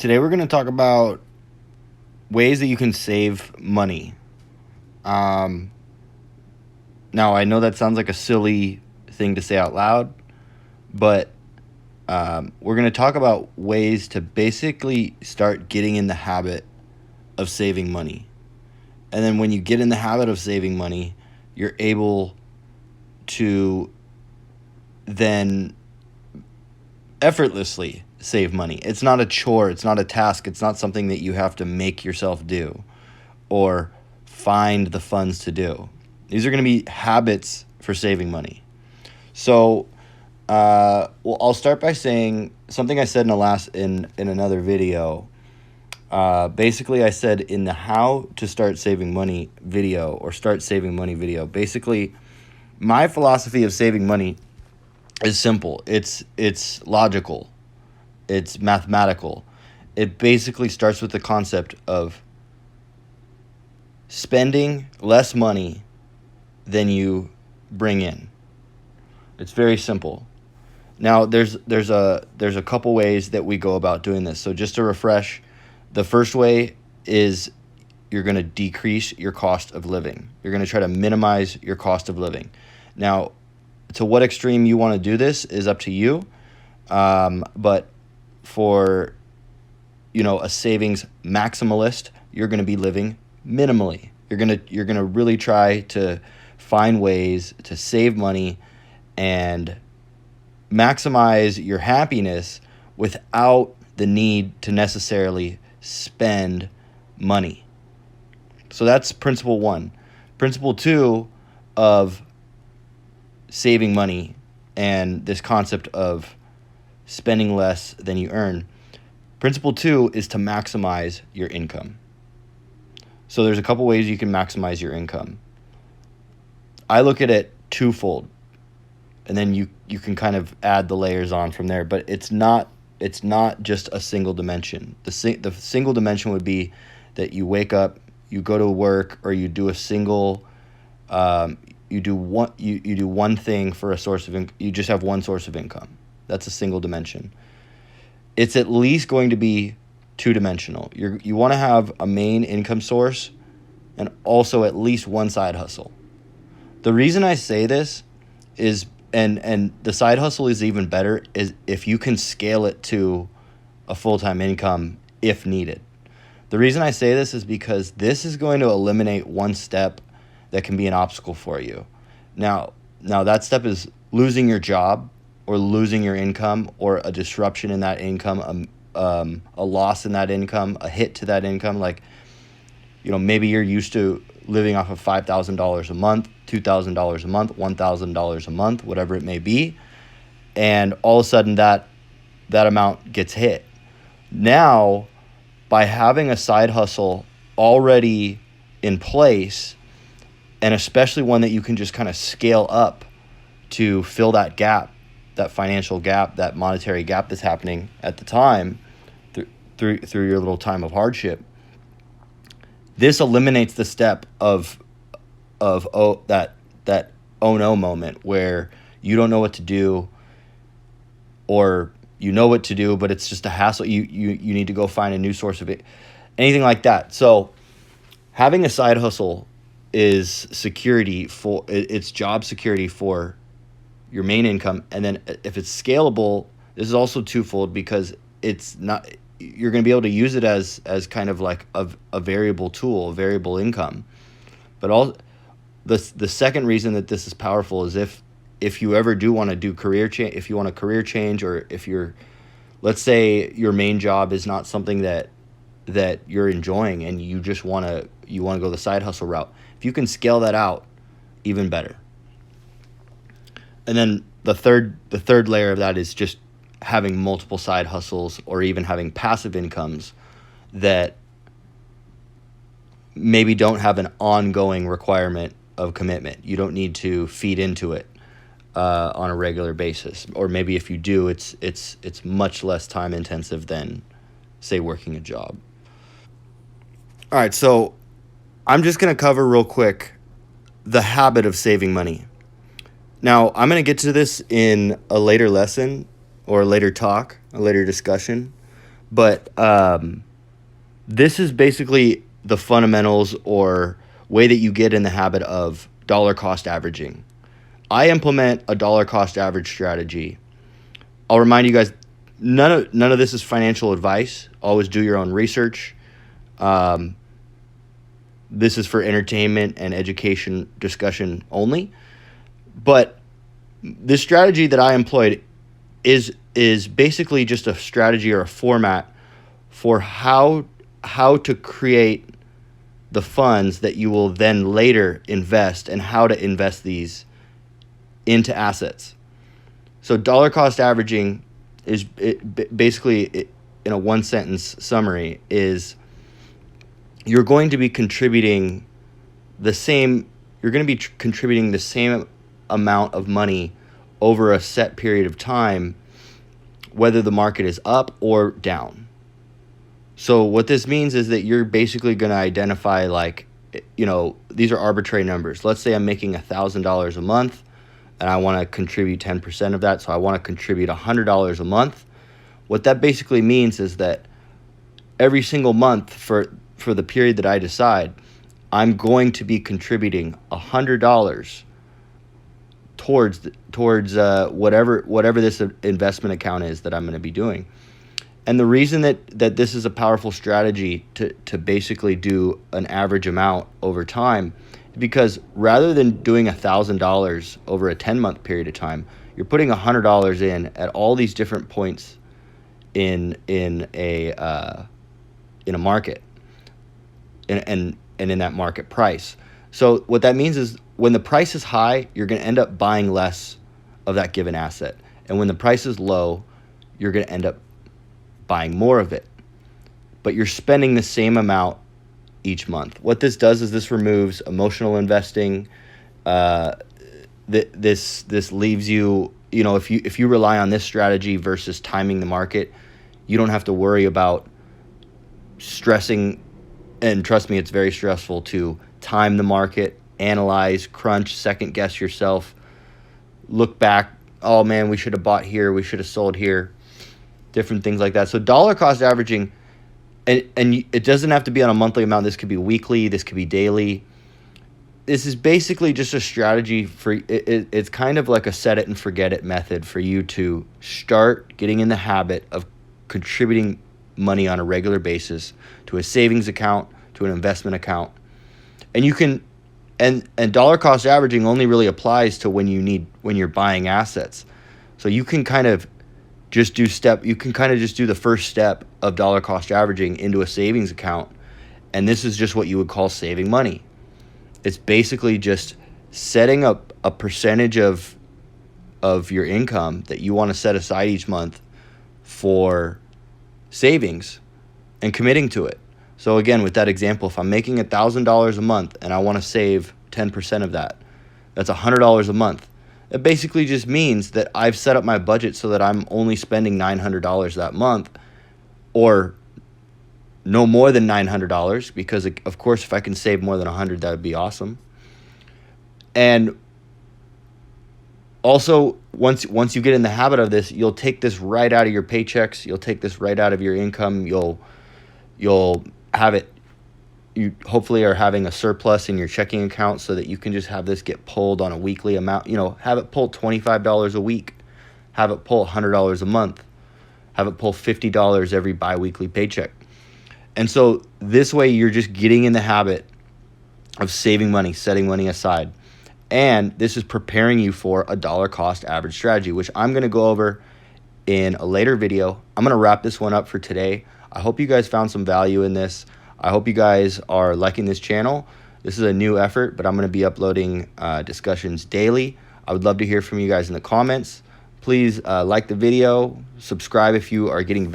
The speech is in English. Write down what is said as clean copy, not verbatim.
Today we're going to talk about ways that you can save money. Um, Now, I know that sounds like a silly thing to say out loud, but we're going to talk about ways to basically start getting in the habit of saving money. And then when you get in the habit of saving money, you're able to then effortlessly save money. It's not a chore, it's not a task, it's not something that you have to make yourself do or find the funds to do. These are going to be habits for saving money. So, well, I'll start by saying something I said in another video. Basically, I said in the how to start saving money video or start saving money video. Basically, my philosophy of saving money is simple. It's logical. It's mathematical. It basically starts with the concept of spending less money than you bring in. It's very simple. Now, there's a couple ways that we go about doing this. So just to refresh, the first way is you're going to decrease your cost of living. You're going to try to minimize your cost of living. Now, to what extreme you want to do this is up to you. But for a savings maximalist, you're going to be living minimally. You're going to really try to find ways to save money and maximize your happiness without the need to necessarily spend money. So that's principle 1. Principle 2 of saving money and this concept of spending less than you earn. Principle 2 is to maximize your income. So there's a couple ways you can maximize your income. I look at it twofold, and then you can kind of add the layers on from there. But it's not just a single dimension. The single dimension would be that you wake up, you go to work, or you do a single. You do one thing for a source of income. You just have one source of income. That's a single dimension. It's at least going to be two-dimensional. You want to have a main income source and also at least one side hustle. The reason I say this is, and the side hustle is even better, is if you can scale it to a full-time income if needed. The reason I say this is because this is going to eliminate one step that can be an obstacle for you. Now that step is losing your job or losing your income or a disruption in that income, a loss in that income, a hit to that income. Like, maybe you're used to living off of $5,000 a month, $2,000 a month, $1,000 a month, whatever it may be. And all of a sudden that amount gets hit. Now, by having a side hustle already in place, and especially one that you can just kind of scale up to fill that gap, that financial gap, that monetary gap that's happening at the time through your little time of hardship. This eliminates the step of that oh no moment where you don't know what to do, or you know what to do, but it's just a hassle. You need to go find a new source of it, anything like that. So having a side hustle is security for it's job security for your main income. And then if it's scalable, this is also twofold, because it's not, you're going to be able to use it as kind of like a variable tool, a variable income. But all the second reason that this is powerful is if you ever do want to do career change, if you want a career change, or if let's say your main job is not something that you're enjoying and you just want to go the side hustle route, if you can scale that out, even better. And then the third layer of that is just having multiple side hustles, or even having passive incomes that maybe don't have an ongoing requirement of commitment. You don't need to feed into it on a regular basis, or maybe if you do, it's much less time intensive than, say, working a job. All right, so I'm just going to cover real quick the habit of saving money. Now, I'm going to get to this in a later lesson or a later talk, a later discussion, But this is basically the fundamentals or way that you get in the habit of dollar cost averaging. I implement a dollar cost average strategy. I'll remind you guys, none of this is financial advice. Always do your own research. This is for entertainment and education discussion only. But the strategy that I employed is basically just a strategy or a format for how to create the funds that you will then later invest, and how to invest these into assets. So dollar cost averaging is basically, in a one sentence summary, is you're going to be contributing the same amount of money over a set period of time, whether the market is up or down. So what this means is that you're basically going to identify, like, these are arbitrary numbers. Let's say I'm making $1,000 a month and I want to contribute 10% of that. So I want to contribute $100 a month. What that basically means is that every single month for the period that I decide, I'm going to be contributing $100 towards whatever this investment account is that I'm going to be doing. And the reason that this is a powerful strategy to basically do an average amount over time, because rather than doing $1,000 over a 10-month period of time, you're putting $100 in at all these different points in a market, and in that market price. So what that means is, when the price is high, you're going to end up buying less of that given asset, and when the price is low, you're going to end up buying more of it, but you're spending the same amount each month. What this does is this removes emotional investing. This leaves you, if you rely on this strategy versus timing the market, you don't have to worry about stressing. And trust me, it's very stressful to time the market, analyze, crunch, second guess yourself, look back, oh man, we should have bought here, we should have sold here, different things like that. So dollar cost averaging, and it doesn't have to be on a monthly amount. This could be weekly, this could be daily. This is basically just a strategy for it's kind of like a set it and forget it method for you to start getting in the habit of contributing money on a regular basis to a savings account, to an investment account. And you can, and dollar cost averaging only really applies to when you're buying assets. So you can kind of just do the first step of dollar cost averaging into a savings account, and this is just what you would call saving money. It's basically just setting up a percentage of your income that you want to set aside each month for savings and committing to it. So again, with that example, if I'm making $1,000 a month and I want to save 10% of that, that's $100 a month. It basically just means that I've set up my budget so that I'm only spending $900 that month, or no more than $900, because of course if I can save more than $100, that would be awesome. And also, once you get in the habit of this, you'll take this right out of your paychecks, you'll take this right out of your income, you'll have it, you hopefully are having a surplus in your checking account so that you can just have this get pulled on a weekly amount. Have it pull $25 a week, have it pull $100 a month, have it pull $50 every bi-weekly paycheck. And so this way you're just getting in the habit of saving money, setting money aside. And this is preparing you for a dollar cost average strategy, which I'm going to go over in a later video. I'm going to wrap this one up for today. I hope you guys found some value in this. I hope you guys are liking this channel. This is a new effort, but I'm going to be uploading discussions daily. I would love to hear from you guys in the comments. Please like the video, subscribe if you are getting